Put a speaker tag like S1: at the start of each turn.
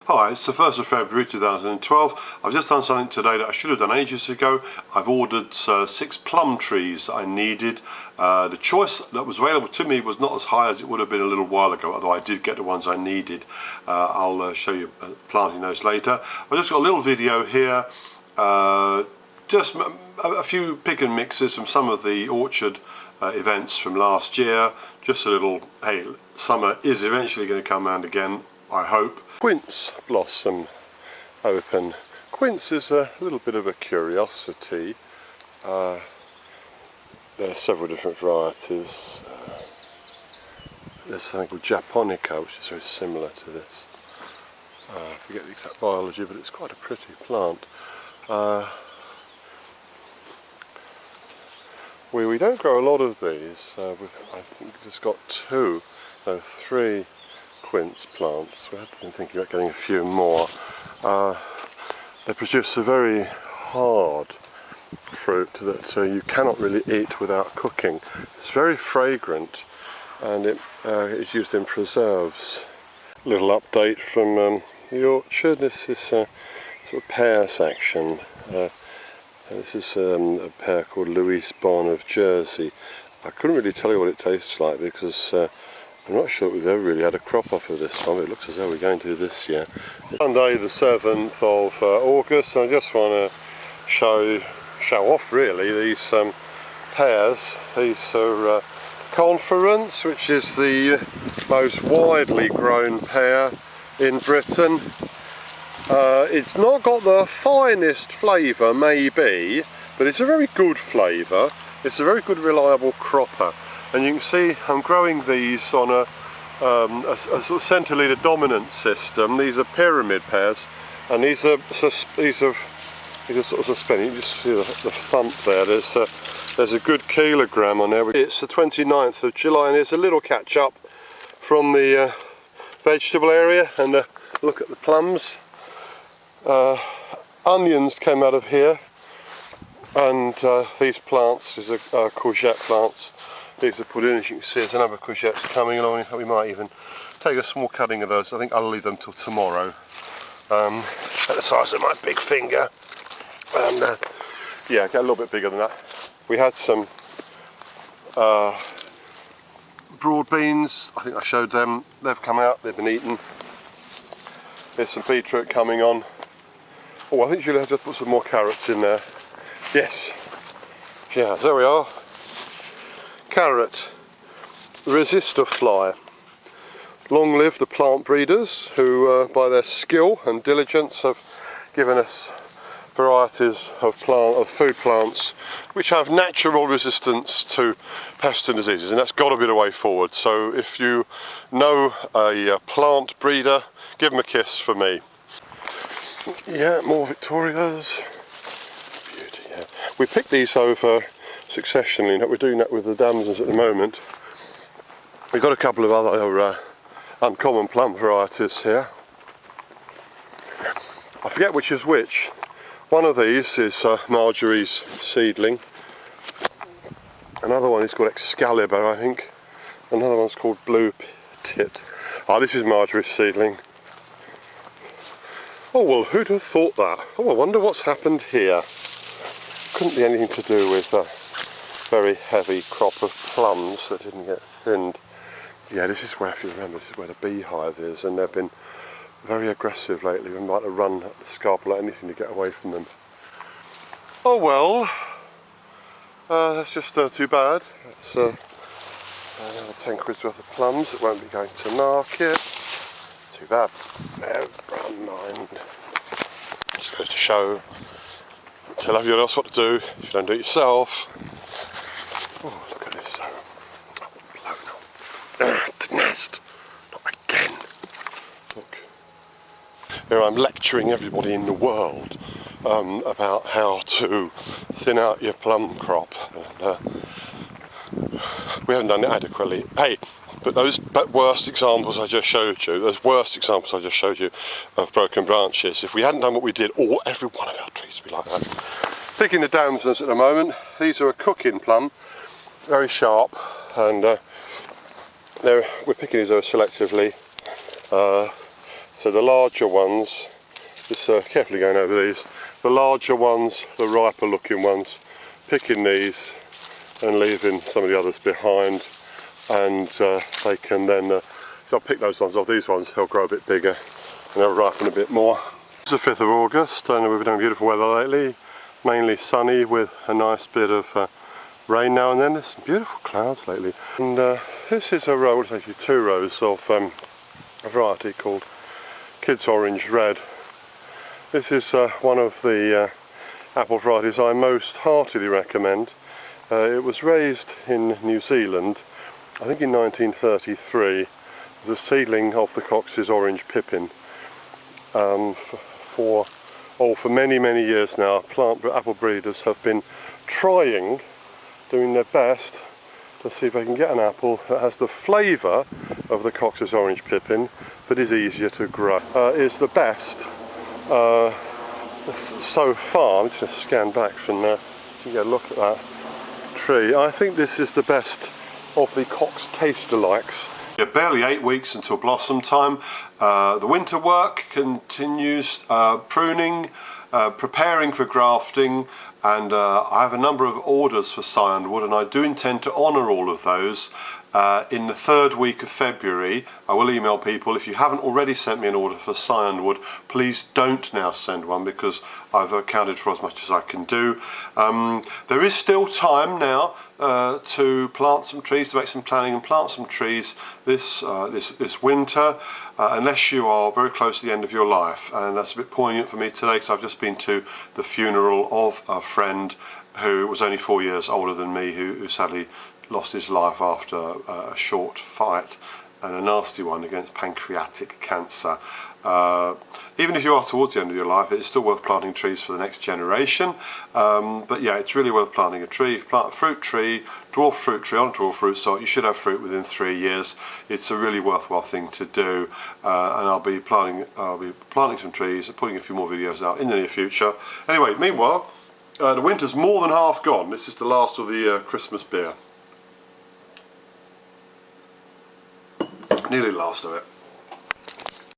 S1: Hi, it's the 1st of February 2012. I've just done something today that I should have done ages ago. I've ordered 6 plum trees that I needed. The choice that was available to me was not as high as it would have been a little while ago, although I did get the ones I needed. I'll show you planting those later. I've just got a little video here, just a few pick and mixes from some of the orchard events from last year. Just a little, hey, summer is eventually going to come round again, I hope. Quince blossom open. Quince is a little bit of a curiosity. There are several different varieties. There's something called japonica, which is very similar to this. I forget the exact biology, but it's quite a pretty plant. We don't grow a lot of these. I think we've just got 3 quince plants. We have been thinking about getting a few more. They produce a very hard fruit that you cannot really eat without cooking. It's very fragrant and it is used in preserves. Little update from the orchard. This is sort of pear section. This is a pear called Louis Bon of Jersey. I couldn't really tell you what it tastes like because I'm not sure we've ever really had a crop off of this one, but it looks as though we're going to this year. Sunday the 7th of August, I just want to show off really these pears. These are Conference, which is the most widely grown pear in Britain. It's not got the finest flavour maybe, but it's a very good flavour. It's a very good reliable cropper. And you can see I'm growing these on a sort of centre-leader dominant system. These are pyramid pears, and these are sort of suspended. You just see the thump there. There's a good kilogram on there. It's the 29th of July, and there's a little catch up from the vegetable area. And look at the plums. Onions came out of here, and these plants, these are courgette plants. These are put in. As you can see, there's a number of courgettes coming along. We might even take a small cutting of those. I think I'll leave them till tomorrow. At the size of my big finger. And yeah, get a little bit bigger than that. We had some broad beans. I think I showed them. They've come out. They've been eaten. There's some beetroot coming on. Oh, I think Julie had just put some more carrots in there. Yes. Yeah, there we are. Carrot, resistor fly. Long live the plant breeders who by their skill and diligence have given us varieties of food plants which have natural resistance to pests and diseases, and that's got to be the way forward. So if you know a plant breeder, give them a kiss for me. Yeah, more Victorias. Beauty, yeah. We picked these over successionally. We're doing that with the damsons at the moment. We've got a couple of other uncommon plum varieties here. I forget which is which. One of these is Marjorie's seedling. Another one is called Excalibur, I think. Another one's called Blue Tit. Ah, this is Marjorie's seedling. Oh well, who'd have thought that? Oh, I wonder what's happened here. Couldn't be anything to do with very heavy crop of plums that didn't get thinned. Yeah, this is where, if you remember, this is where the beehive is, and they've been very aggressive lately. We might have run up the scarp like anything to get away from them. Oh well, that's just too bad. That's another 10 quid's worth of plums that won't be going to market. Too bad. Never mind. Just goes to show, tell everyone else what to do if you don't do it yourself. Oh, look at this. Blown up. The nest. Not again. Look. Here I'm lecturing everybody in the world about how to thin out your plum crop. And, we haven't done it adequately. Hey, but those worst examples I just showed you, of broken branches, if we hadn't done what we did, every one of our trees would be like that. Picking the damsons at the moment. These are a cooking plum, very sharp, and we're picking these selectively. So So the larger ones, just carefully going over these, the larger ones, the riper looking ones, picking these and leaving some of the others behind, and they can then, so I'll pick those ones off. These ones, they'll grow a bit bigger and they'll ripen a bit more. It's the 5th of August and we've been having beautiful weather lately, mainly sunny with a nice bit of rain now and then. There's some beautiful clouds lately. And this is a row, it's actually 2 rows of a variety called Kids Orange Red. This is one of the apple varieties I most heartily recommend. It was raised in New Zealand, I think in 1933, the seedling of the Cox's Orange Pippin. For many years now, apple breeders have been doing their best to see if they can get an apple that has the flavour of the Cox's Orange Pippin but is easier to grow. Is the best so far. I'm just going to scan back from there. You can get a look at that tree. I think this is the best of the Cox Taste-alikes. You're barely 8 weeks until blossom time. The winter work continues, pruning, preparing for grafting, and I have a number of orders for Cyanwood, and I do intend to honour all of those. In the 3rd week of February, I will email people. If you haven't already sent me an order for Cyanwood, please don't now send one, because I've accounted for as much as I can do. There is still time now to plant some trees, to make some planning and plant some trees this winter, unless you are very close to the end of your life. And that's a bit poignant for me today, because I've just been to the funeral of a friend who was only 4 years older than me, who sadly lost his life after a short fight, and a nasty one, against pancreatic cancer. Even if you are towards the end of your life, it's still worth planting trees for the next generation. But yeah, it's really worth planting a tree. If you plant a fruit tree, dwarf fruit tree on a dwarf fruit stock, you should have fruit within 3 years. It's a really worthwhile thing to do, and I'll be planting some trees, putting a few more videos out in the near future. Anyway, meanwhile, the winter's more than half gone. This is the last of the Christmas beer. Nearly the last of it.